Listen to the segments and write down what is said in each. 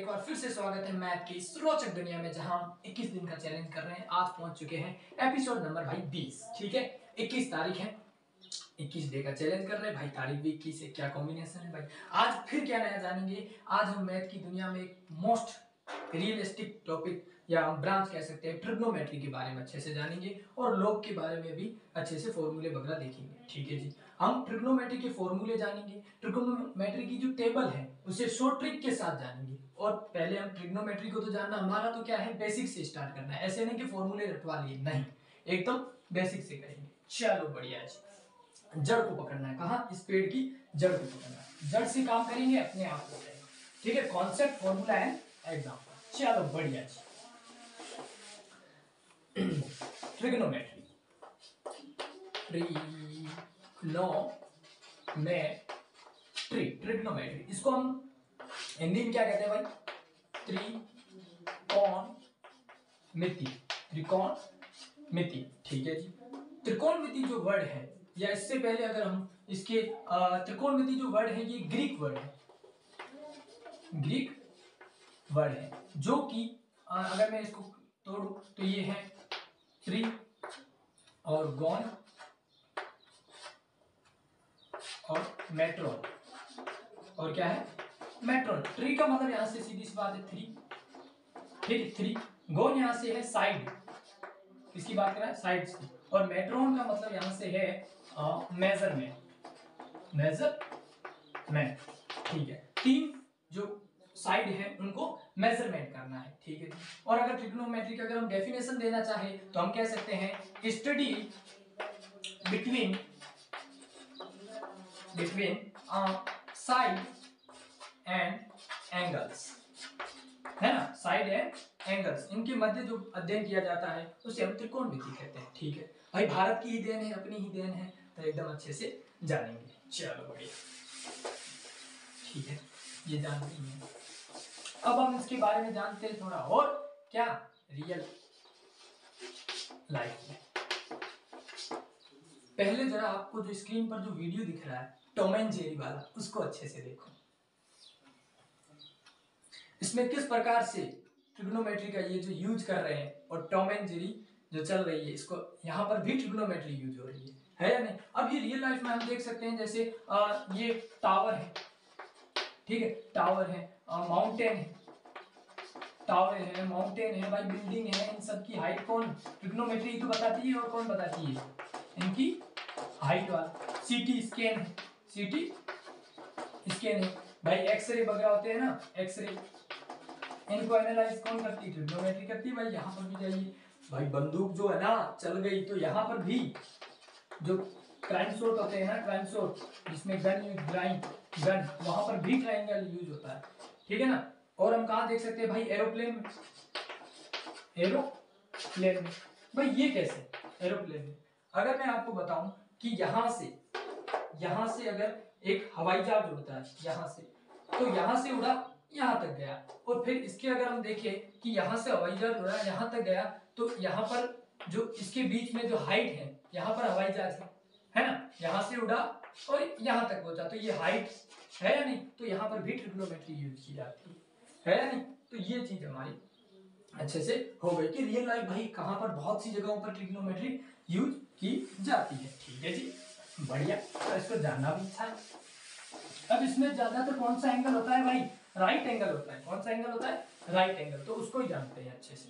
एक बार फिर से स्वागत है मैथ की इस रोचक दुनिया में जहां हम 21 दिन का चैलेंज कर रहे हैं। आज पहुंच चुके हैं एपिसोड नंबर भाई 20। ठीक है, 21 तारीख है, 21 डे का चैलेंज कर रहे हैं भाई। तारीख भी 21 से क्या कॉम्बिनेशन है भाई। आज फिर क्या नया जानेंगे। आज हम मैथ की दुनिया में एक मोस्ट रियलिस्टिक टॉपिक या हम ब्रांच कह सकते हैं ट्रिग्नोमेट्री के बारे में अच्छे से जानेंगे और लॉग के बारे में भी अच्छे से फॉर्मूले वगैरह देखेंगे। ठीक है जी, हम ट्रिग्नोमेट्री के फॉर्मूले जानेंगे, ट्रिग्नोमेट्री की जो टेबल है उसे शॉर्ट ट्रिक के साथ जानेंगे। और पहले हम ट्रिग्नोमेट्री को तो जानना, हमारा तो क्या है बेसिक से स्टार्ट करना है। ऐसे नहीं कि फॉर्मूले रटवा लिए, नहीं, एकदम बेसिक से करेंगे। चलो बढ़िया जी। जड़ को पकड़ना है, कहाँ, इस पेड़ की जड़ को पकड़ना है। जड़ से काम करेंगे, अपने आप हो जाएगा। ठीक है, कॉन्सेप्ट, फॉर्मूला एंड एग्जांपल। चलो बढ़िया जी। ट्रिग्नोमेट्री, ट्रिग्नोमेट्री, इसको हम हिंदी में क्या कहते हैं भाई? त्रिकोणमिति, त्रिकोणमिति। ठीक है जी। त्रिकोणमिति जो वर्ड है, या इससे पहले अगर हम इसके त्रिकोणमिति जो वर्ड है ये ग्रीक वर्ड है, ग्रीक वर्ड है, जो कि अगर मैं इसको तोड़ू तो ये है त्रि और गौन और मेट्रोन, और क्या है मेट्रोन। ट्री का मतलब यहां से सीधी सी बात है थ्री, ठीक है, थ्री। गौन यहां से है साइड, किसकी बात कर रहा है? साइड्स की। और मेट्रोन का मतलब यहां से है मेजरमेंट, मेजरमेंट। ठीक है, तीन जो साइड है उनको मेजरमेंट करना है। ठीक है। और अगर ट्रिग्नोमेट्री का अगर हम डेफिनेशन देना चाहे तो हम कह सकते हैं study between side and angles, है ना, साइड एंड एंगल्स, इनके मध्य जो अध्ययन किया जाता है उसे हम त्रिकोणमिति कहते हैं। ठीक है भाई, भारत की ही देन है, अपनी ही देन है, तो एकदम अच्छे से जानेंगे। चलो बढ़िया, ठीक है, ये जानते हैं। अब हम इसके बारे में जानते हैं थोड़ा और, क्या, रियल लाइफ में। पहले जरा आपको जो स्क्रीन पर जो वीडियो दिख रहा है टॉम एंड जेरी वाला, उसको अच्छे से देखो। इसमें किस प्रकार से ट्रिग्नोमेट्री का ये जो यूज कर रहे हैं, और टॉम एंड जेरी जो चल रही है, इसको यहाँ पर भी ट्रिग्नोमेट्री यूज हो रही है या नहीं? अब ये रियल लाइफ में हम देख सकते हैं, जैसे ये टावर है, ठीक है, टावर है, माउंटेन है, टावर है, माउंटेन है भाई, बिल्डिंग है, इन सब की हाइट कौन ट्रिग्नोमेट्री तो बताती है, और कौन बताती है इनकी हाइट वाला। सीटी स्कैन है, सीटी स्कैन है भाई, एक्सरे वगैरह होते हैं ना, एक्सरे, इनको एनालाइज कौन करती है? ट्रिग्नोमेट्री करती है भाई। यहाँ पर भी जाइए भाई, बंदूक जो है ना चल गई, तो यहाँ पर भी जो क्राइम शॉट होते हैं ना, क्राइम शॉट जिसमें गन, वहां पर भी ट्रायंगल यूज होता है। ठीक है ना। और हम कहा देख सकते हैं भाई? एरोप्लेन में, एरोप्लेन में भाई, ये कैसे एरोप्लेन में? अगर मैं आपको बताऊं कि यहां से अगर एक हवाई जहाज उड़ता है यहां से, तो यहां से उड़ा यहां तक गया, और फिर इसके अगर हम देखें कि यहां से हवाई जहाज उड़ा यहां तक गया, तो यहां पर जो इसके बीच में जो हाइट है, यहां पर हवाई जहाज है ना, यहां से उड़ा और यहां तक पहुंचा, तो ये हाइट है या नहीं? तो यहां पर भी ट्रिग्नोमेट्री यूज की जाती है या नहीं? तो ये चीज हमारी अच्छे से हो गई कि रियल लाइफ भाई कहां पर बहुत सी जगहों पर ट्रिग्नोमेट्री यूज की जाती है। ठीक है जी, बढ़िया, तो इसको जानना भी अच्छा है। अब इसमें ज्यादातर कौन सा एंगल होता है भाई? राइट एंगल होता है। कौन सा एंगल होता है? Right angle. तो उसको ही जानते हैं अच्छे से।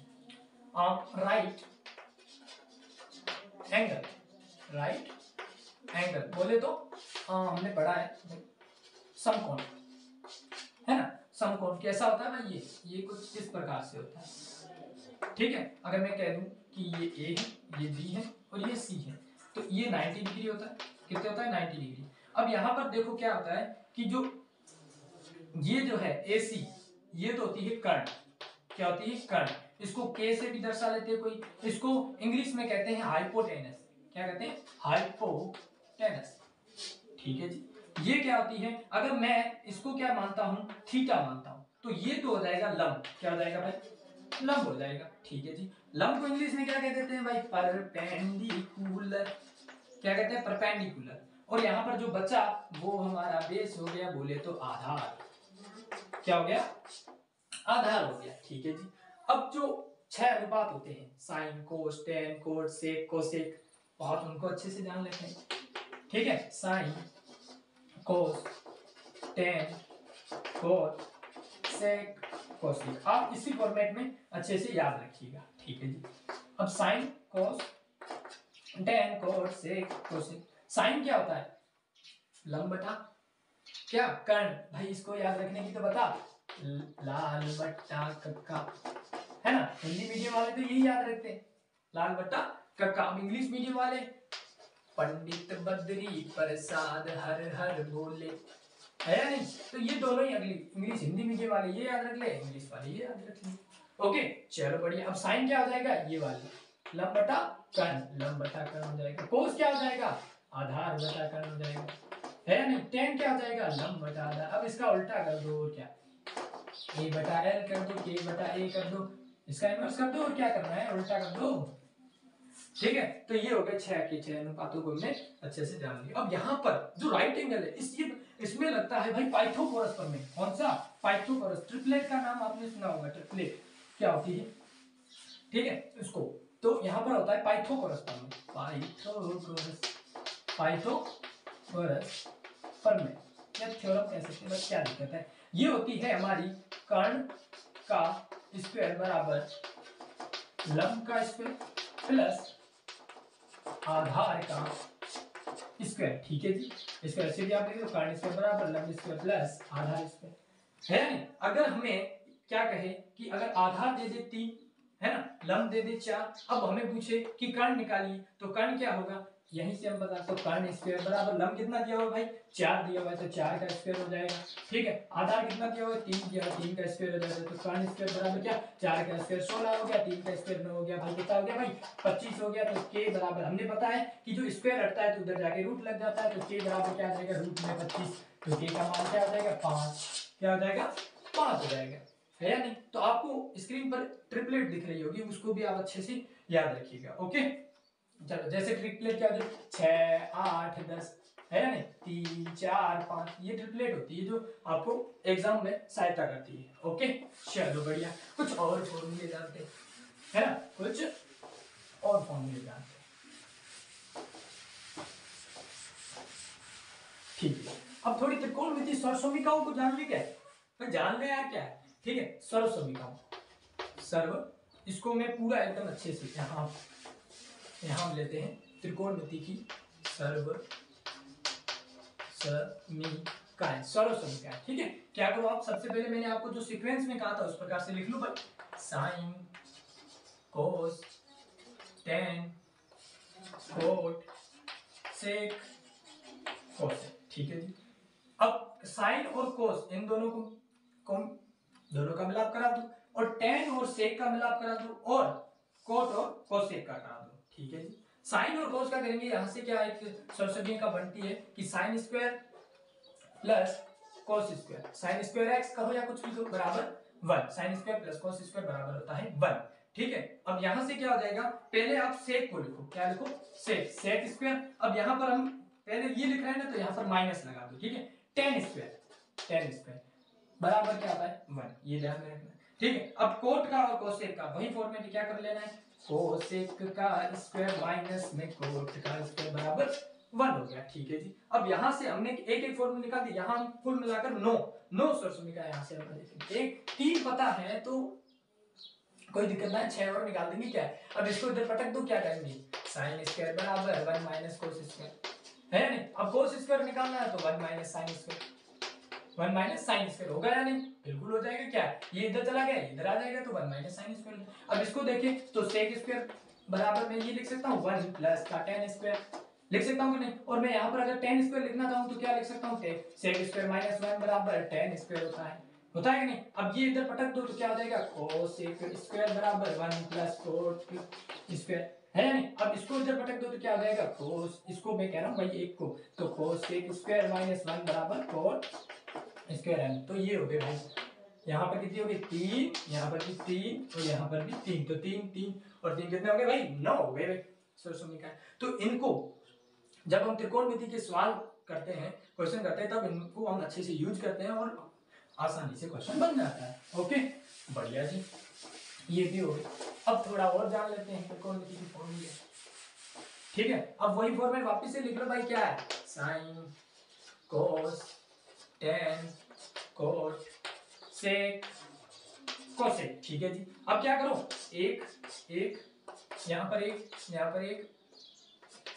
राइट एंगल, राइट एंगल बोले तो हमने पढ़ा है समकोण, है ना। समकोण कैसा होता है भाई? ये कुछ इस प्रकार से होता है। ठीक है, अगर मैं कह दूं कि ये ए है, ये बी है और ये सी है, तो ये 90 डिग्री होता है। कितने होता है? 90 डिग्री। अब यहां पर देखो क्या होता है कि जो ये जो है AC, ये तो होती है कर्ण। क्या होती है? कर्ण। इसको K से भी दर्शा लेते हैं कोई, इसको इंग्लिश में कहते हैं हाइपोटेनस। क्या कहते हैं? हाइपोटेनस। ठीक है जी। ये क्या होती है? अगर मैं इसको क्या मानता हूं? थीटा मानता हूं, तो ये तो हो जाएगा लंब। क्या हो जाएगा भाई? लंब हो जाएगा। ठीक है जी। लंब को इंग्लिश में क्या कह देते हैं भाई? परपेंडिकुलर। क्या कहते हैं? परपेंडिकुलर। और यहां पर जो बचा वो हमारा बेस हो गया, बोले तो आधार। क्या हो गया? आधार हो गया, ठीक है जी। अब जो 6 अनुपात होते हैं, sine, cos, tan, cot, sec, cosec, बहुत उनको अच्छे से जान लेते हैं, ठीक है। Sine, cos, tan, cot, sec, cosec, आप इसी फॉर्मेट में अच्छे से याद रखिएगा, ठीक है जी। अब sign, cos, tan, cot, sec, cosec. Sign क्या होता है? लंब बटा क्या? कर्ण। भाई इसको याद रखने की तो बता, लाल बट्टा कक्का, है ना। हिंदी मीडियम वाले तो यही याद रखते हैं, लाल बट्टा कक्का। अब इंग्लिश मीडियम वाले, पंडित बद्री प्रसाद हर हर बोले, है या नहीं। तो ये दोनों ही अगली इंग्लिश हिंदी मीडियम वाले ये याद रख ले, इंग्लिश वाले ये याद रख ले। ओके चलो बढ़िया। अब साइन क्या हो जाएगा? ये वाली लंब बटा कर्ण, लंब बटा कर्ण हो जाएगा। कोस क्या हो जाएगा? आधार बटा कर्ण हो जाएगा, है या नहीं। टेन क्या हो जाएगा? लंब बटा आधार। अब इसका उल्टा कर दो, और क्या, ए बटा एल कर दो, के बटा ए कर दो, इसका इनवर्स कर दो, और क्या करना है? उल्टा कर दो, ठीक है। तो ये हो गए 6 के 6 अनुपातों को हमने अच्छे से जान लिया। अब यहाँ पर जो राइट एंगल है इसमें लगता है भाई पाइथागोरस प्रमेय। कौन सा? पाइथागोरस। ट्रिपलेट का नाम आपने सुना होगा, ट्रिपलेट क्या होती है, ठीक है इसको। तो यहाँ पर होता है पाइथागोरस प्रमेय, पाइथागोरस प्रमेय या थ्योरम कह सकते हैं, बस क्या दिक्कत है। ये होती है हमारी कर्ण का स्क्वायर बराबर लंब का स्क्वायर प्लस आधार का स्क्वायर, ठीक है जी। इसको ऐसे भी आप लिख दो, कर्ण स्क्वायर बराबर लंब स्क्वायर प्लस आधार स्क्वायर, है नहीं। अगर हमें क्या कहे कि अगर आधार दे दे 3, है ना, लंब दे दे 4, अब हमें पूछे कि कर्ण निकालिए, तो कर्ण क्या होगा? यहीं से हम बता सकते, कर्ण स्क्वायर बराबर लंब कितना दिया हुआ भाई? 4 दिया हुआ है, तो 4 का स्क्वायर हो जाएगा, ठीक है। आधार कितना दिया हुआ है? 3 दिया हुआ, 3 का स्क्वायर हो जाएगा, तो कर्ण स्क्वायर बराबर क्या? 4 का स्क्वायर 16 हो गया, 3 का स्क्वायर 9 हो गया, भाई कितना हो गया भाई? 25 हो गया। तो के बराबर हमने पता है कि जो स्क्वायर हटता है तो उधर जाके रूट लग जाता है, तो के बराबर क्या आ जाएगा? रूट में 25, तो के का मान क्या हो जाएगा? 5, क्या हो जाएगा? 5 हो जाएगा, है या नहीं। तो आपको स्क्रीन पर ट्रिपलेट दिख रही होगी, उसको भी आप अच्छे से याद रखिएगा, ओके। चलो जैसे ट्रिपलेट क्या होती है? 6, 8, 10, है या नहीं, 3, 4, 5, ये ट्रिपलेट होती है जो आपको एग्जाम में सहायता करती है, ओके। चलो बढ़िया। कुछ और फॉर्मूले जानते हैं, है ना, कुछ और फॉर्मूले जानते हैं, ठीक है। अब थोड़ी त्रिकोणमिति सर्वसमीकाओं को जान ली क्या है? तो जान ले यार क्या है, ठीक है। सर्वसमीकाओं, सर्व इसको मैं पूरा एकदम अच्छे से यहाँ हम लेते हैं त्रिकोणमिति की सर्वसमीकाएं, सर्वसमीकाएं, ठीक है। क्या करो आप, सबसे पहले मैंने आपको जो सीक्वेंस में कहा था उस प्रकार से लिख लो भाई, sign, cos, tan, cot, sec, cosec, ठीक है जी। अब साइन और कोस इन दोनों दोनों का मिलाप करा दो, और टेन और सेक का मिलाप करा दो, और कोट और कोसेक का करा दो, ठीक है जी। साइन और कोस का करेंगे, यहां से क्या एक सर्वसमीकरण का बनती है कि sine square plus cos square, sine square x कहो या कुछ भी कहो, बराबर 1, sine square plus cos square बराबर होता है 1, ठीक है। अब यहां से क्या हो जाएगा? पहले आप सेक को लिखो, क्या लिखो? Sec square. अब यहां पर हम पहले ये लिख रहे हैं ना, तो यहां पर माइनस लगा दो, ठीक है। टेन स्क्वायर बराबर क्या होता है? 1, ये ध्यान में रखना, ठीक है। अब कोट का और कोसेक का वही फॉर्मेट क्या कर लेना है, कोसेक का स्क्वायर माइनस में कोट का स्क्वायर बराबर 1 हो गया, ठीक है जी। अब यहां से हमने एक एक फॉर्मूला निकाल दिया, यहां हम कुल मिलाकर 9 सर्वसमीका यहां से हम एक 3 पता है तो कोई दिक्कत ना है, 6 और निकाल देंगे, क्या है। अब इसको इधर पटक दो, क्या करेंगे? साइन स्क्वायर बराबर 1 माइनस कोस स्क्वायर, है नहीं। अब कोस स्क्वायर निकालना है तो 1 minus sine square, 1 minus sine square होगा या नहीं? बिल्कुल हो जाएगा, क्या ये इधर चला गया, इधर आ जाएगा, तो 1 माइनस साइन स्क्वायर। अब इसको देखें तो सेक स्क्वायर बराबर मैं ये लिख सकता हूँ 1 प्लस का टेन स्क्वायर, लिख सकता हूँ कि नहीं। और मैं यहाँ पर अगर टेन स्क्वायर लिखना चाहूँ तो क्या लिख सकता हूँ? सेक स्क्वायर माइनस 1 बराबर टेन स्क्वायर होता है कि नहीं। अब ये इधर पटक दो तो क्या हो जाएगा? कोसेक स्क्वायर बराबर 1 प्लस कोट स्क्वायर, है नहीं। अब इसको इधर पटक दो तो क्या हो जाएगा? कोस, इसको मैं कह रहा हूँ भाई एक को, तो कोसेक स्क्वायर माइनस 1 बराबर कोट स्क्वायर है। तो ये हो गए भाई, यहाँ पर कितनी हो गई? 3, यहाँ पर भी 3, और यहाँ पर भी 3, तो 3 3 और 3 कितने हो गए भाई? 9 हो गए भाई सर्वसमीकरण। तो इनको जब हम त्रिकोणमिति के सवाल करते हैं, क्वेश्चन करते हैं, तब इनको हम अच्छे से यूज करते हैं और आसानी से क्वेश्चन बन जाता है, ओके। बढ़िया जी, ये भी हो गया। अब थोड़ा और जान लेते हैं त्रिकोणमिति की फॉर्मूले। ठीक है, अब वही फॉर्मूले वापस से लिख लो भाई, क्या है, sine cos tan cot sec cosec. ठीक है जी, अब क्या करो, एक एक यहाँ पर एक, यहाँ पर एक,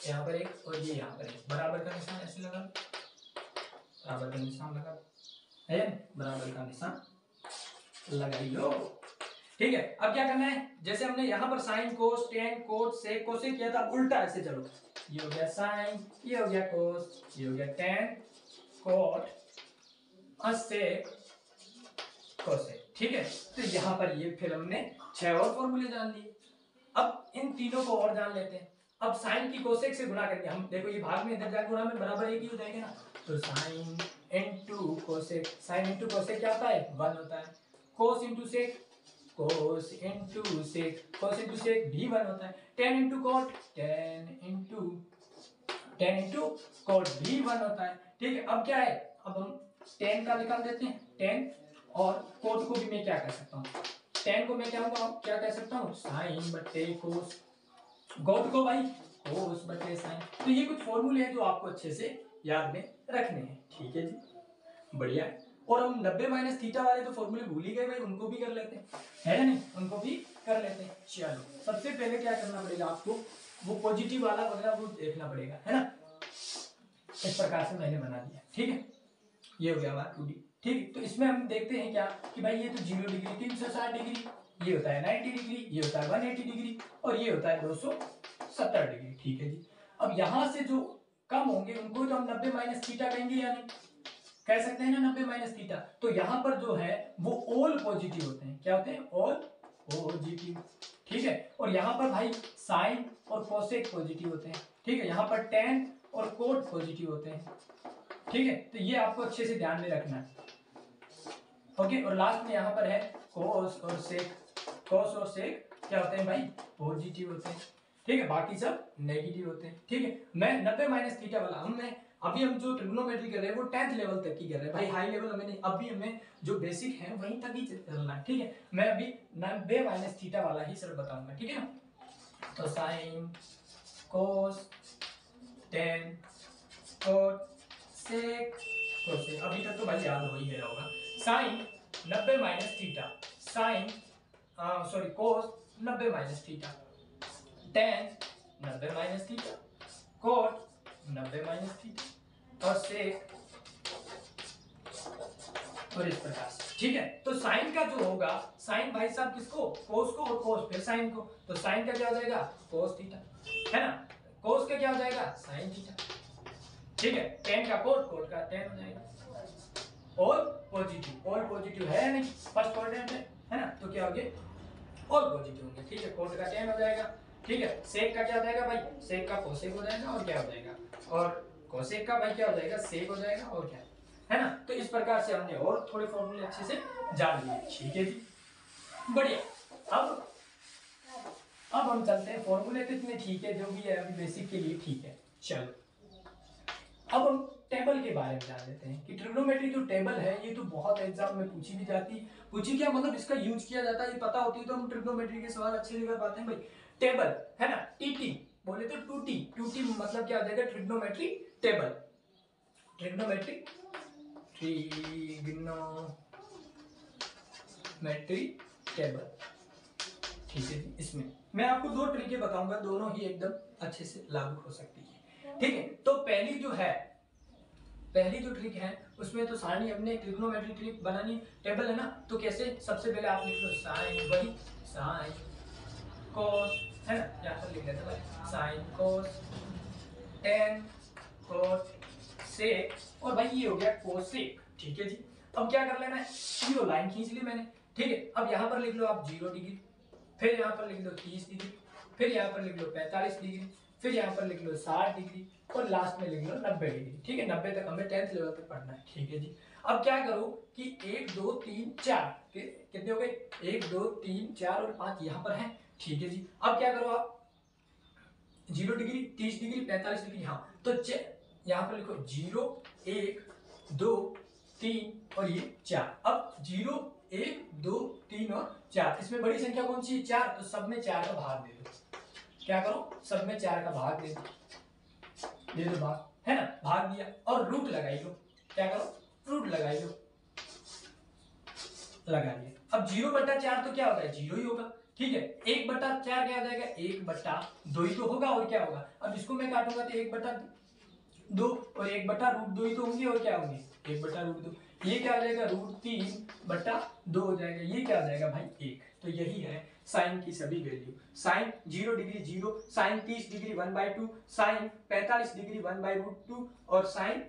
यहाँ पर एक, और ये यहाँ पर एक, बराबर का निशान ऐसे लगा, बराबर का निशान लगा है, बराबर का निशान लगाई लो। ठीक है, अब क्या करना है, जैसे हमने यहाँ पर sine cos tan cot sec cosec किया था, उल्टा ऐसे चलो, ये हो गया साइन, ये हो गया कोस, ये हो गया टेन कोट और सेक कोसेक। ठीक है, तो यहाँ पर ये फिर हमने 6 और फॉर्मूले जान लिए। अब इन तीनों को और जान लेते हैं। अब साइन की कोसेक से गुणा करके हम देखो, ये भाग में इधर जाकर गुणा में बराबर एक ही हो जाएगा ना, तो sine into cosec, sine into cosec क्या होता है, 1 होता है। Cos into sec, cos into sec, cos into sec भी 1 होता है। Tan into cot, tan into cot भी 1 होता है। ठीक है, अब क्या है, अब हम टेन का निकाल देते हैं, टेन, और कोट को भी मैं क्या कर सकता हूँ, टेन को मैं क्या कह सकता हूँ, साइन बटे कोस, कोट को भाई कोस बटे साइन। तो ये कुछ फॉर्मूले हैं जो आपको अच्छे से याद में रखने हैं। ठीक है जी, बढ़िया है। और हम 90 माइनस थीटा वाले तो फॉर्मूले भूल ही गए भाई, उनको भी कर लेते हैं, है ना, नहीं, उनको भी कर लेते हैं। चलो, सबसे पहले क्या करना पड़ेगा आपको, वो पॉजिटिव वाला वगैरह वो देखना पड़ेगा, है ना। इस प्रकार से मैंने बना दिया। ठीक है, ये हो गया हमारा 2D। ठीक है, तो इसमें हम देखते हैं क्या कि भाई ये तो 0 डिग्री 360 डिग्री, ये होता है 90 डिग्री, ये होता है 180 डिग्री, और ये होता है 270 डिग्री। ठीक है जी, अब यहां से जो कम होंगे उनको तो हम 90 माइनस थीटा कहेंगे या नहीं, कह सकते हैं ना, 90 माइनस थीटा। तो यहाँ पर जो है वो ऑल पॉजिटिव होते हैं, क्या होते हैं, ऑल पॉजिटिव। ठीक है, और यहाँ पर भाई साइन और कोसेक पॉजिटिव होते हैं। ठीक है, यहाँ पर टेन और कोट पॉजिटिव होते हैं। ठीक है, तो ये आपको अच्छे से ध्यान में रखना है। ओके, और लास्ट में यहाँ पर है कोस और सेक, कोस और सेक क्या होते हैं भाई, पॉजिटिव होते हैं। ठीक है, बाकी सब नेगेटिव होते हैं। ठीक है, मैं 90 माइनस थीटा वाला अभी हम जो ट्रिग्नोमेट्री कर रहे हैं वो 10th लेवल तक की कर रहे हैं भाई, हाई लेवल हमें नहीं, अभी हमें जो बेसिक है वहीं तक ही चलना है। ठीक है, मैं अभी 90 माइनस थीटा वाला ही सर बताऊंगा। ठीक है ना, तो sine cos tan cot sec cosec, अभी तक तो भाई याद हो ही गया होगा। Sine 90 minus theta, sine sorry cos 90 minus theta, tan 90 minus theta, cot 90 minus theta, और सेक, और इस प्रकार से। ठीक है, तो साइन का जो होगा, साइन भाई साहब किसको, कोस को, और कोस फिर साइन को, तो साइन का क्या हो जाएगा, कोस थीटा, है ना, कोस का क्या हो जाएगा, साइन थीटा। ठीक है, टेन का कोट, कोट का टेन हो जाएगा। और पॉजिटिव है या नहीं, फर्स्ट क्वाड्रेंट है ना, तो क्या हो गया, और पॉजिटिव होंगे। ठीक है, कोट का टेन हो जाएगा। ठीक है, सेक का क्या हो जाएगा भाई, सेक का कोसेक हो जाएगा, और क्या हो जाएगा, और कोसेक का भाई क्या हो जाएगा, सेक हो जाएगा, और क्या है ना। तो इस प्रकार से हमने और थोड़े फॉर्मूले अच्छे से जान लिए। ठीक है जी, बढ़िया। अब हम चलते हैं, फॉर्मूले तो इतने ठीक है, जो भी है अभी बेसिक के लिए ठीक है। चलो, अब हम टेबल के बारे में जान लेते हैं कि ट्रिग्नोमेट्री जो टेबल है ये तो बहुत एग्जाम में पूछी भी जाती, पूछी क्या मतलब इसका यूज किया जाता है ये पता होती है तो हम ट्रिग्नोमेट्री के सवाल अच्छे से कर पाते हैं भाई। टेबल है ना, टीटी बोले तो टूटी, टूटी मतलब क्या हो जाएगा, ट्रिग्नोमेट्री टेबल, ट्रिग्नोमेट्री टेबल। ठीक है जी, इसमें मैं आपको 2 ट्रिकें बताऊंगा, दोनों ही एकदम अच्छे से लागू हो सकती है। ठीक है, तो पहली जो ट्रिक है उसमें तो सारणी हमने ट्रिग्नोमेट्री ट्रिक बनानी, टेबल है ना, तो कैसे, सबसे पहले आप लिख लो साइन, वही साइन कोस, है ना, यहाँ पर लिख लेते हैं sine cos tan cot sec, और भाई ये हो गया कोसेक। ठीक है जी, अब क्या कर लेना है, ये लाइन खींच ली मैंने। ठीक है, अब यहाँ पर लिख लो आप 0 डिग्री, फिर यहाँ पर लिख लो 30 डिग्री, फिर यहाँ पर लिख लो 45 डिग्री, फिर यहाँ पर लिख लो 60 डिग्री, और लास्ट में लिख लो 90 डिग्री। ठीक है, 90 तक हमें 10th लेवल तक पढ़ना है। ठीक है जी, अब क्या करो कि 1 2 3 4 कितने हो गए, 1 2 3 4 और 5 यहाँ पर है। ठीक है जी, अब क्या करो आप 0 डिग्री 30 डिग्री 45 डिग्री, हाँ तो यहाँ पर लिखो 0 1 2 3 और ये 4। अब 0 1 2 3 और 4। इसमें बड़ी संख्या कौन सी है? 4। तो सब में 4 का भाग दे दो। क्या करो? सब में 4 का भाग दे दो भाग, है ना? भाग दिया और रूट लगाई लो। क्या करो? रूट लगाई लो। लगा लिया। अब 0/4 तो क्या होगा? 0 ही होगा। ठीक है, 1/4 क्या आ जाएगा? 1/2 ही तो होगा और क्या होगा? अब इसको मैं काटूंगा तो 1/2 और 1/√2 ही तो होंगे और क्या होंगे? 1/√2। ये क्या आ जाएगा? √3/2 हो जाएगा। ये क्या आ जाएगा भाई? 1। तो यही है साइन की सभी value. Sine 0 degree 0, sine 30 degree 1/2, sine 45 degree 1/√2 और साइन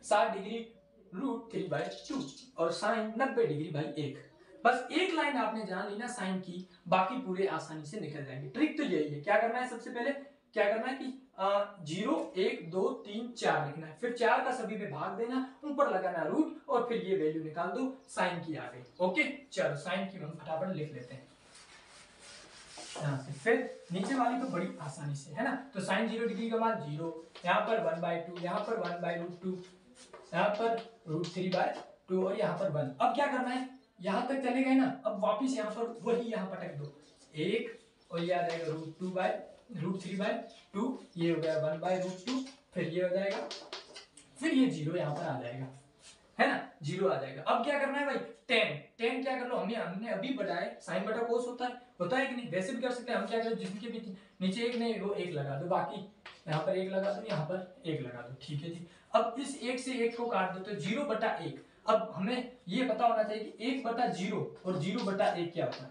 60 डिग्री √3/2 और साइन 90 डिग्री भाई 1। बस एक लाइन आपने जान ली ना साइन की, बाकी पूरे आसानी से निकल जाएंगे। ट्रिक तो यही है। क्या करना है? सबसे पहले क्या करना है कि 0 1 2 3 4 लिखना है, फिर 4 का सभी पे भाग देना, ऊपर लगाना रूट और फिर ये वैल्यू निकाल दो, साइन की आ गई। ओके, चलो साइन की हम फटाफट लिख लेते हैं यहाँ से। फिर नीचे वाली तो बड़ी आसानी से, है ना? तो साइन 0 डिग्री का मान 0, यहाँ पर 1/2, यहाँ पर 1/√2, यहाँ पर √3/2 और यहाँ पर 1। अब क्या करना है? यहाँ तक चले गए ना, अब वापिस यहाँ पर वही यहाँ पटक दो 1 और ये आ जाएगा √3/2, ये हो गया 1/√2, फिर ये हो जाएगा, फिर ये 0 यहाँ पर आ जाएगा, है ना? 0 आ जाएगा। अब क्या करना है भाई? tan क्या कर लो, हमने अभी बढ़ाए, साइन बटा कोस होता है कि नहीं? वैसे भी कर सकते हैं। हम क्या करें? जिसके भी नीचे 1 नहीं वो 1 लगा दो, बाकी यहाँ पर 1 लगा दो, यहाँ पर 1 लगा दो। ठीक है जी। अब इस 1 से 1 को काट दो तो 0/1। अब हमें ये पता होना चाहिए कि 1/0 और 0/1 क्या होता है?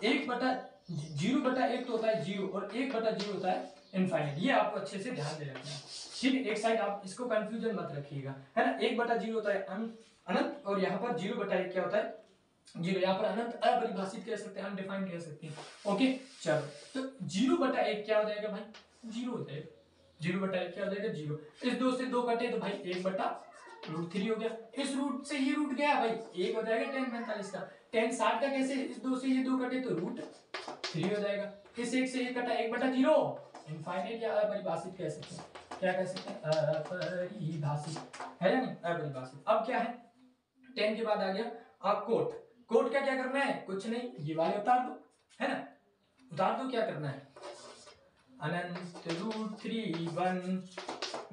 0/1 तो होता है 0 और 1/0 होता है इनफाइनाइट। ये आपको अच्छे से ध्यान दे रखना है। ठीक है, एक साइड आप इसको कंफ्यूजन मत रखिएगा, है ना? 1/0 होता है अनंत और यहाँ पर 0/1 क्या होता है? 0। यहाँ पर अनंत अपरिभाषित कह सकते हैं, अनडिफाइंड कह सकते हैं। ओके, चलो तो 0/1 क्या हो जाएगा भाई? 0 हो जाएगा। 0/1 क्या हो जाएगा? 0। इस 2 से 2 कटे तो भाई 1/√3 हो गया। इस रूट से ये रूट गया भाई, 1 हो जाएगा tan 45 का। tan 60 का कैसे? इस 2 से ये 2 कटे तो √3 हो जाएगा। इस 1 से 1 कटा 1/0, इनफाइनाइट या अपरिभाषित कह सकते हैं। क्या कह सकते हैं? अपरिभाषित, है या नहीं? अपरिभाषित। अब क्या है? tan के बाद आ गया कोट का क्या करना है? कुछ नहीं, ये वाले उतार दो, है ना? उतार दो, क्या करना है? अनंत √3 1,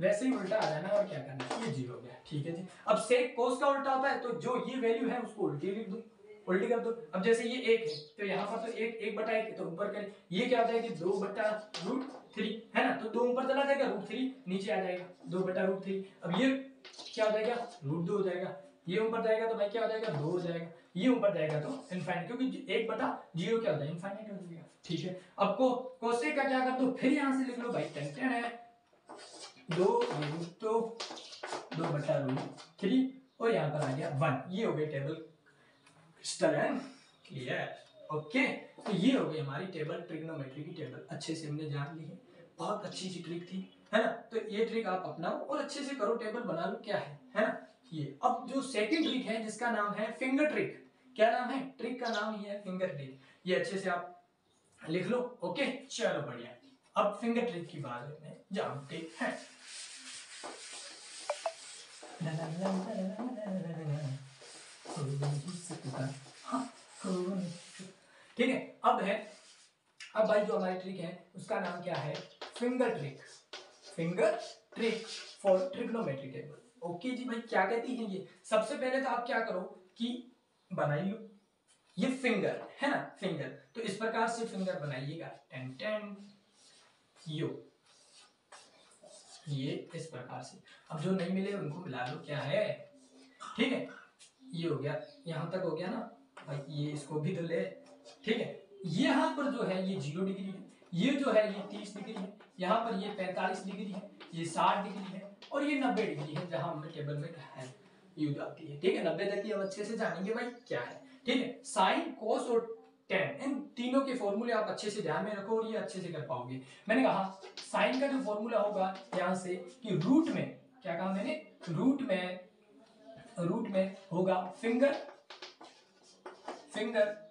वैसे ही उल्टा आ जाना और क्या करना है? ये 0 हो गया। ठीक है जी। अब सेक कोस का उल्टा होता है, तो जो ये वैल्यू है उसको उल्टी लिख दो, उल्टी कर दो। अब जैसे ये 1 है तो यहाँ पर तो 1/1 तो ऊपर करें, ये क्या हो जाएगी? 2/√3, है ना? तो 2 ऊपर चला जाएगा, √3 नीचे आ जाएगा, 2/√3। अब ये क्या हो जाएगा? √2 हो जाएगा। ये ऊपर जाएगा तो भाई क्या हो जाएगा? 2 हो जाएगा। ये ऊपर जाएगा तो इनफाइनाइट, क्योंकि 1/0 क्या होता है? इनफाइनाइट हो जाएगा। ठीक है, अब कोसेक का क्या कर दो? फिर यहाँ से लिख लो भाई, टेन है 2/√3 और यहाँ पर आ गया 1। ये हो गई table crystal and clear. Okay, तो ये हो गई हमारी टेबल, ट्रिग्नोमेट्री की टेबल। अच्छे से हमने जान ली है, बहुत अच्छी सी ट्रिक थी, है ना? तो ये ट्रिक आप अपनाओ और अच्छे से करो, टेबल बना लो। क्या है ना? ये अब जो सेकंड ट्रिक है जिसका नाम है फिंगर ट्रिक। क्या नाम है? ट्रिक का नाम ही है फिंगर ट्रिक। ये अच्छे से आप लिख लो। ओके, चलो बढ़िया। अब फिंगर ट्रिक की बात में जानते हैं। ठीक है, अब भाई जो हमारी ट्रिक है उसका नाम क्या है? Finger trick. Finger trick for trigonometry table. Okay जी भाई, क्या कहती है ये? सबसे पहले तो आप क्या करो कि बनाई लो ये फिंगर, है ना? फिंगर, तो इस प्रकार से फिंगर बनाइएगा, टेन यो, ये इस प्रकार से। अब जो नहीं मिले उनको मिला लो, क्या है? ठीक है, ये हो गया, यहां तक हो गया ना भाई, ये इसको भी तो ले। ठीक है, यहाँ पर जो है ये 0 डिग्री है, ये जो है ये 30 डिग्री है, यहाँ पर ये 45 डिग्री है, ये 60 डिग्री है और ये 90 डिग्री है, जहां हमने टेबल में कहा है यूज आती है। ठीक है, 90 तक की हम अच्छे से जानेंगे भाई क्या है। ठीक है, साइन कोस और tan, इन तीनों के फॉर्मूले आप अच्छे से ध्यान में रखो और ये अच्छे से कर पाओगे। मैंने कहा साइन का जो फॉर्मूला होगा यहाँ से कि रूट में, क्या कहा मैंने? रूट में होगा फिंगर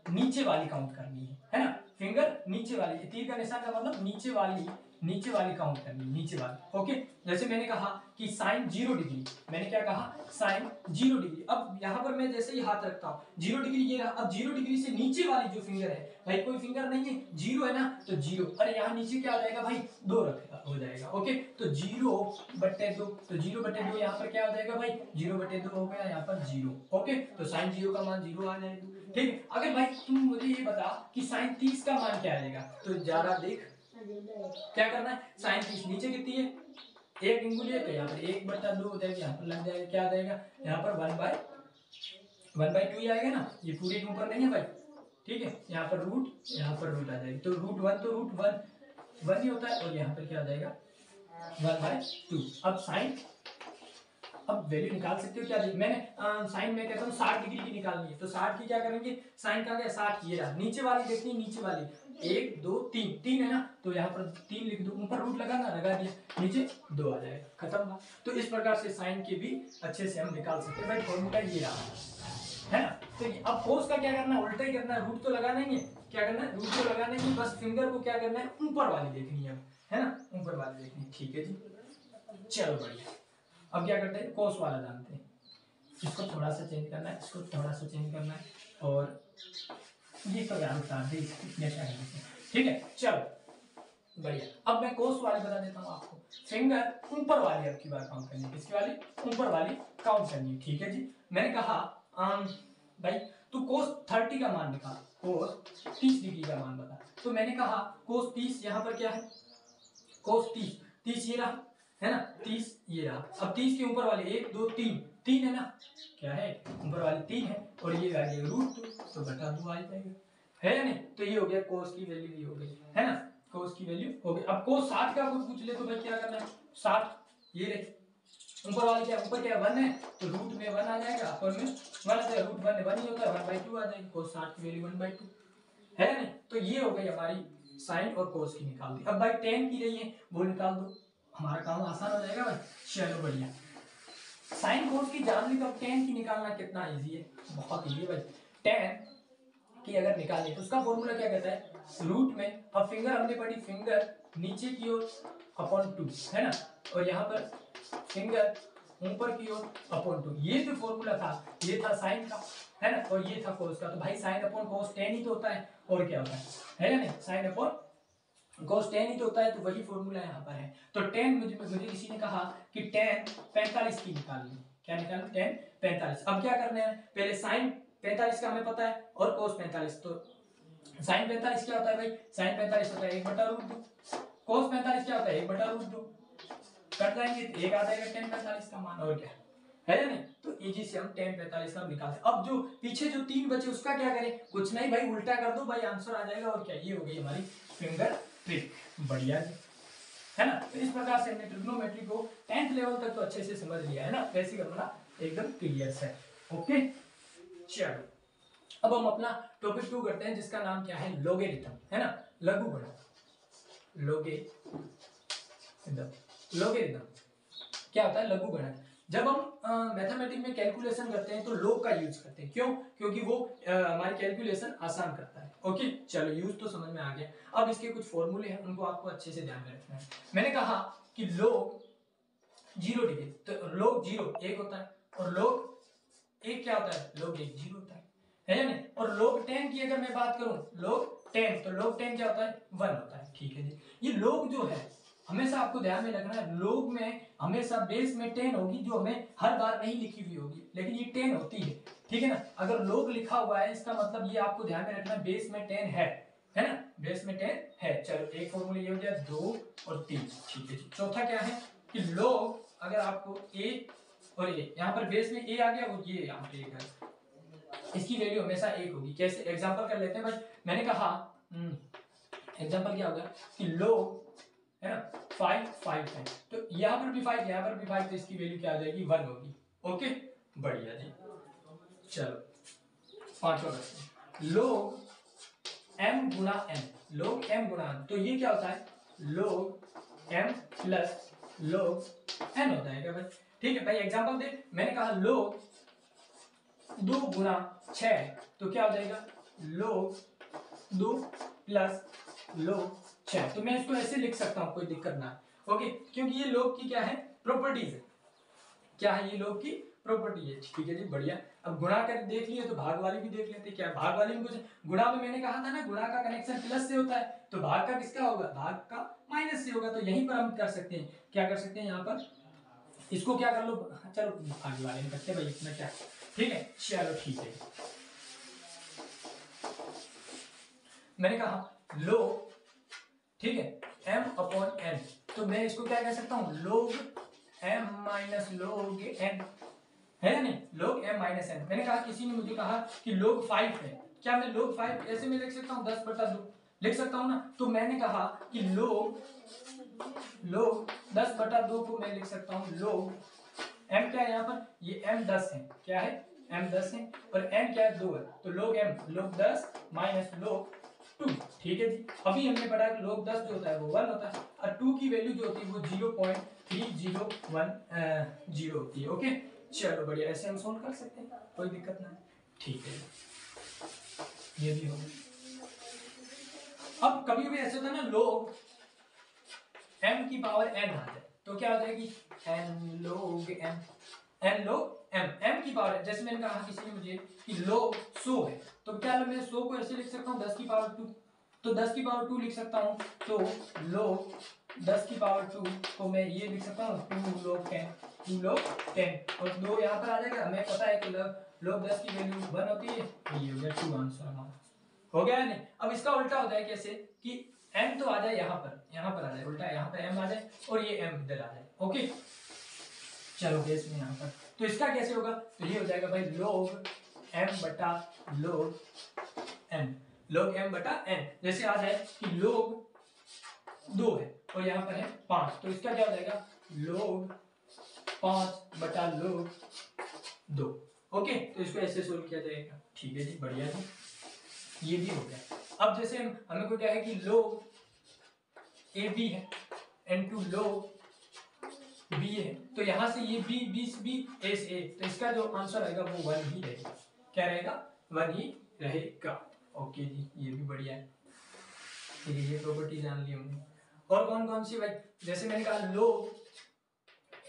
नीचे वाली काउंट करनी है ना? फिंगर नीचे वाली, तीर का निशान का मतलब नीचे वाली काउंट करनी, नीचे वाली। ओके, जैसे मैंने कहा कि साइन 0 डिग्री, मैंने क्या कहा साइन 0 डिग्री। अब यहाँ पर मैं जैसे ही हाथ रखता हूँ 0 डिग्री ये रहा। अब 0 डिग्री से नीचे वाली जो फिंगर है भाई, कोई फिंगर नहीं है, 0 है ना, तो 0। अरे यहाँ नीचे क्या हो जाएगा भाई 2 रखेगा हो जाएगा। ओके, तो 0/2, तो 0/2 यहाँ पर क्या हो जाएगा भाई 0/2 हो गया यहाँ पर 0। ओके, तो साइन 0 का मान 0 आ जाएगा। ठीक है, अगर भाई तुम मुझे ये बता कि साइन 30 का मान क्या आएगा, तो जरा देख क्या करना है। साइन 30 नीचे कितनी है, 1 अंगुली है, तो यहाँ पर 1/2 हो जाएगा, यहाँ पर लग जाएगा, क्या आ जाएगा यहाँ पर 1/2 ही आएगा ना, ये पूरे के ऊपर नहीं है भाई। ठीक है, यहाँ पर रूट आ जाएगी, तो रूट 1 ही होता है, और यहाँ पर क्या आ जाएगा 1/2। अब साइन, अब वैल्यू निकाल सकते हो क्या, मैंने साइन में कहता हूँ 60 डिग्री की निकालनी है, तो 60 की क्या करेंगे, साइन का क्या 60 ये रहा, नीचे वाली देखनी, नीचे वाली 1 2 3 है ना, तो यहाँ पर 3 लिख दो, ऊपर रूट लगा दिया, नीचे 2 आ जाएगा, खत्म हुआ। तो इस प्रकार से साइन के भी अच्छे से हम निकाल सकते हैं भाई, फॉर्मूला ये रहा है ना। तो अब कोस का क्या करना है, उल्टा ही करना है, रूट तो लगा नहीं है, क्या करना है रूट तो लगा नहीं है, बस फिंगर को क्या करना है ऊपर वाली देखनी है ना, ऊपर वाली देखनी है। ठीक है जी, चलो बढ़िया। अब क्या करते हैं, कोस वाला जानते हैं, इसको थोड़ा सा चेंज करना है, इसको थोड़ा सा चेंज करना है, और ये तो यार उतार दे इतने टाइम से। ठीक है, चलो बढ़िया। अब मैं कोस वाली बता देता हूँ आपको, फिंगर ऊपर वाली अब की बार काउंट करनी है, किसकी वाली, ऊपर वाली काउंट करनी है। ठीक है जी, मैंने कहा भाई तू कोस 30 का मान निकाल, कोस 30 डिग्री का मान बता, तो मैंने कहा कोस 30 यहाँ पर क्या है, कोस 30 ये रहा है ना, 30 ये रहा। अब 30 के ऊपर वाले 1 2 3 है ना, क्या है ऊपर वाली 3 है, और ये आ गया रूट 2, तो बटा 2 आ जाएगा, है या नहीं। तो ये हो गया कोस की वैल्यू भी हो गई, है ना, कोस की वैल्यू हो गई। अब कोस 60 का कुछ पूछ ले तो भाई क्या करना है, 60 ये रहे, ऊपर वाले क्या, ऊपर क्या 1 है, तो रूट में 1 आ जाएगा, अपर में 1 आ जाएगा, रूट 1 ही होता है, 1/2 आ जाएगी, कोस 60 की वैल्यू 1/2 है नहीं। तो ये हो गई हमारी साइन और कोस की निकाल दी। अब भाई टेन की रही है वो निकाल दो, हमारा काम आसान हो जाएगा भाई। चलो बढ़िया, साइन कोस की जान ली, तो अब टेन की निकालना कितना इजी है, बहुत इजी है भाई। टेन की अगर निकालनी तो उसका फॉर्मूला क्या कहता है, रूट में, अब फिंगर हमने पढ़ी, फिंगर नीचे की ओर अपॉन 2 है ना, और यहाँ पर फिंगर ऊपर की ओर अपॉन 2, ये जो फॉर्मूला था ये था साइन का, है ना, और ये था कोस का। तो भाई साइन अपॉन कोस 10 ही तो होता है, और क्या होता है ना नहीं, साइन अपॉन कोस 10 ही तो होता है, तो वही फॉर्मूला यहाँ पर है। तो 10 मुझे किसी ने कहा कि 10 45 की निकालनी, क्या निकालनी 10 45। अब क्या करना है, पहले साइन 45 का हमें पता है, और कोस 45, तो साइन 45 क्या होता है भाई, साइन 45 होता है 1/√2, कोस 45 क्या होता है 1/√2, कट जाएंगे तो 1 आ जाएगा 10 45 का मान, और क्या है ना नहीं। तो इजी से हम 10 45 का निकालते हैं। अब जो पीछे जो 3 बचे उसका क्या करें, कुछ नहीं भाई, उल्टा कर दो भाई, आंसर आ जाएगा, और क्या, ये हो गई हमारी फिंगर ट्रिक, बढ़िया जी, है ना। तो इस प्रकार से हमने ट्रिग्नोमेट्री को 10th लेवल तक तो अच्छे से समझ लिया है ना, वैसे करना एकदम क्लियर है। ओके, चलो अब हम अपना टॉपिक 2 करते हैं, जिसका नाम क्या है, लोगेरिथम, है ना, लघु गणक। लोगेरिथम क्या होता है, लघु गणक। जब हम मैथमेटिक्स में कैलकुलेशन करते हैं तो लोग का यूज करते हैं, क्यों, क्योंकि वो हमारी कैलकुलेशन आसान करता है। ओके, चलो यूज तो समझ में आ गया। अब इसके कुछ फॉर्मूले हैं, उनको आपको अच्छे से ध्यान में रखना है। मैंने कहा कि लोग 0 डिग्री, तो लोग 0 1 होता है, और लोग 1 क्या होता है, लोग 1 0 होता है या नहीं। और लोग 10 की अगर मैं बात करूं, लोग 10, तो लोग 10 क्या होता है 1 होता है। ठीक है जी, ये लोग जो है हमेशा आपको ध्यान में रखना है, लोग में हमेशा बेस में 10 होगी, जो हमें हर बार नहीं लिखी हुई होगी, लेकिन ये 10 होती है। ठीक है ना, अगर लोग लिखा हुआ है इसका मतलब ये आपको ध्यान में रखना है बेस में 10 है ना, बेस में 10 है। चलो एक फॉर्मूला ये हो गया, 2 और 3। ठीक है जी, चौथा क्या है कि लोग, अगर आपको a और a, यहाँ पर बेस में a आ गया, और ये यहाँ पे 1 है, इसकी वैल्यू हमेशा 1 होगी। कैसे, एग्जांपल कर लेते हैं भाई। मैंने कहा एग्जांपल क्या होगा कि लोग है ना 5 है, तो यहाँ पर भी 5, यहाँ पर भी 5, तो इसकी वैल्यू क्या आ जाएगी 1 होगी। ओके, बढ़िया जी। चलो पांचवा क्वेश्चन, लोग m गुणा n, लोग m गुणा n, तो ये क्या होता है, लोग m प्लस लोग n होता है क्या भाई। ठीक है भाई, एग्जांपल दे, मैंने कहा लोग 2 गुणा 6, तो क्या हो जाएगा, लोग 2 प्लस log 6। तो मैं इसको ऐसे लिख सकता हूँ, कोई दिक्कत ना है। ओके, क्योंकि ये log की क्या है, प्रॉपर्टीज है। क्या है ये log की प्रॉपर्टी है। ठीक है जी, बढ़िया। अब गुणा कर देख लिए तो भाग वाली भी देख लेते। क्या भाग वाली में कुछ, गुणा में मैंने कहा था ना, गुणा का कनेक्शन प्लस से होता है, तो भाग का किसका होगा, भाग का माइनस से होगा। तो यहीं पर हम कर सकते हैं, क्या कर सकते हैं यहाँ पर, इसको क्या कर लो, चलो आगे वाले में करते हैं भाई, इतना क्या। ठीक है, चलो ठीक है। मैंने कहा log, ठीक है, m अपॉन n, तो मैं इसको क्या कह सकता हूँ, log m minus log n, है या नहीं, log m माइनस n। मैंने कहा, किसी ने मुझे कहा कि log 5 है, क्या मैं log 5 ऐसे में लिख सकता हूँ, 10/2 लिख सकता हूँ ना। तो मैंने कहा कि log 10/2 को मैं लिख सकता हूँ log m, क्या है यहाँ पर, ये m 10 है, क्या है, m 10 है, और n क्या है, 2 है, तो log m log 10 minus log 2। ठीक है जी, अभी हमने पढ़ा कि log 10 जो होता है वो 1 होता है, और 2 की वैल्यू जो होती है वो 0.301 होती है। ओके, चलो बढ़िया, ऐसे हम सोल्व कर सकते हैं, कोई दिक्कत नहीं। ठीक है, ये भी हो गया। अब कभी भी ऐसे होता है ना, log m की पावर n आ जाए तो क्या हो जाएगी, n log m, n log m की पावर, जैसे मैंने कहा किसी ने मुझे कि log 100 है, तो क्या मैं 100 को ऐसे लिख सकता हूँ 10 की पावर 2, तो 10 की पावर 2 लिख सकता हूँ, तो log 10 की पावर 2 को मैं ये लिख सकता हूँ 2 log 10, और 2 यहाँ पर आ जाएगा। हमें पता है कि log 10 की वैल्यू 1 होती है, तो ये हो गया 2 आंसर हमारा, हो गया नहीं। अब इसका उल्टा हो जाए कैसे, कि m तो आ जाए यहाँ पर आ जाए, उल्टा यहाँ पर m आ जाए और ये m इधर आ जाए। ओके, चलो बेस में यहाँ पर, तो इसका कैसे होगा, तो ये हो जाएगा भाई log m बटा log n, log m बटा n। जैसे आ जाए कि log 2 है और यहाँ पर है 5, तो इसका क्या हो जाएगा, log 5 बटा log 2। ओके, तो इसको ऐसे सोल्व किया जाएगा। ठीक है जी, बढ़िया जी, ये भी हो गया। अब जैसे हमें को क्या है कि log ab है इनटू log b है, तो यहां से ये b b a से a, तो इसका जो आंसर आएगा वो 1 ही रहेगा। क्या रहेगा, 1 ही रहेगा। ओके जी, ये भी बढ़िया है। ठीक है, ये प्रॉपर्टी जान ली हमने। और कौन कौन सी भाई, जैसे मैंने कहा log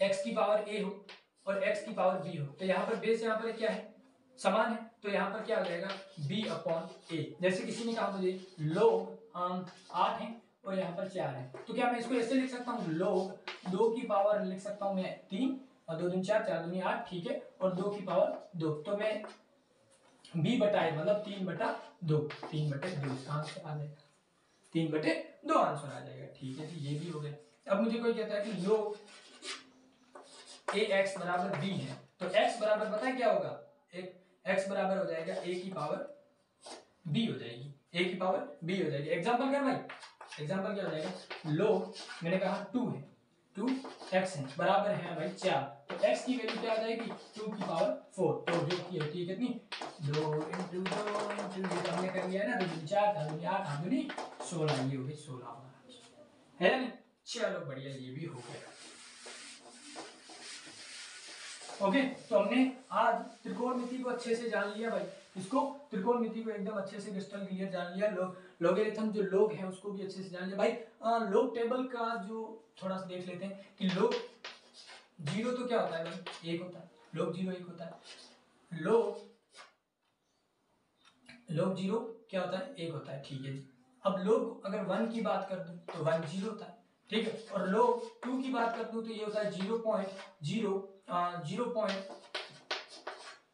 x की पावर a हो और x की पावर b हो, तो यहाँ पर बेस यहाँ पर क्या है, समान है, तो यहाँ पर क्या हो जाएगा b अपॉन a। जैसे किसी ने कहा मुझे log 8 है और यहाँ पर 4 है, तो क्या मैं इसको ऐसे लिख सकता हूँ, log 2 की पावर लिख सकता हूँ मैं 3 और 2 दूनी 4, 4 दूनी 8, ठीक है, और 2 की पावर 2, तो मैं b बटाए मतलब 3/2, 3/2 इसका आंसर आ जाएगा, 3/2 आंसर आ जाएगा। ठीक है जी, ये भी हो गया। अब मुझे कोई कहता है कि log ax बराबर b है, तो x बराबर पता है क्या होगा, एक x बराबर हो जाएगा a की पावर b हो जाएगी, a की पावर b हो जाएगी। एग्जांपल कर भाई, एग्जांपल क्या हो जाएगा, log मैंने कहा 2 है, 2x है बराबर है भाई 4, तो x की वैल्यू क्या आ जाएगी 2 की पावर 4, तो जो की होती है कितनी 2 × 2 × हमने कर लिया है ना, 2 4 4 8 8 2 16, ये हो गई 16 है ना। चलो बढ़िया, ये भी हो गया। ओके, तो हमने आज त्रिकोणमिति को अच्छे से जान लिया भाई, इसको त्रिकोणमिति को एकदम अच्छे से क्रिस्टल क्लियर जान लिया। लोगरिथम जो लोग है उसको भी अच्छे से जान लिया भाई। लोग टेबल का जो थोड़ा सा देख लेते हैं कि लोग 0 तो क्या होता है भाई, 1 होता है, लोग 0 1 होता है, लोग 0 क्या होता है, 1 होता है। ठीक है जी, अब लोग अगर 1 की बात कर दूं तो 1 0 होता है, ठीक है, और लोग 2 की बात कर दूं तो ये होता है 0.0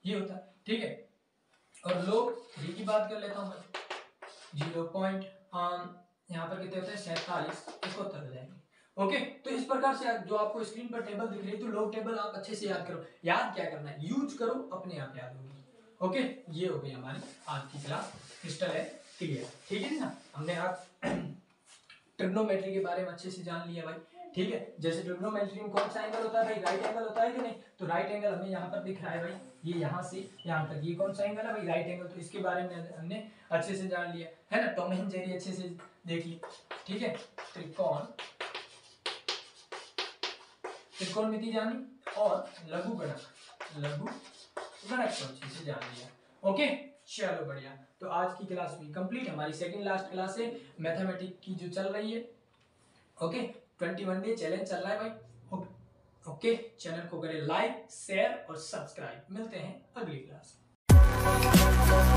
ये होता है, ठीक है, और लोग 3 की बात कर लेता हूँ मैं, 0. यहाँ पर कितने होते हैं 47 71 हो जाएंगे। ओके, तो इस प्रकार से जो आपको स्क्रीन पर टेबल दिख रही है, तो लोग टेबल आप अच्छे से याद करो। याद क्या करना है, यूज करो, अपने आप याद होगी। ओके, ये हो गई हमारी आज की क्लास, क्रिस्टल है क्लियर। ठीक है ना, हमने आज ट्रिग्नोमेट्री के बारे में अच्छे से जान लिया भाई। ठीक है, जैसे ट्रिग्नोमेट्री में कौन सा एंगल होता है भाई, राइट एंगल होता है कि नहीं, तो राइट एंगल हमें यहाँ पर दिख रहा है भाई, ये यहाँ से यहाँ तक, ये कौन सा एंगल है भाई, राइट एंगल, तो इसके बारे में हमने अच्छे से जान लिया है ना, टॉम एंड जेरी अच्छे से देख ली। ठीक है, त्रिकोणमिति जानी और लघु गणक को अच्छे से जान लिया। ओके, चलो बढ़िया, तो आज की क्लास भी कंप्लीट, हमारी सेकंड लास्ट क्लास है मैथमेटिक्स की जो चल रही है। ओके, 21 डे चैलेंज चल रहा है भाई। ओके, चैनल को करें लाइक, शेयर और सब्सक्राइब। मिलते हैं अगली क्लास में।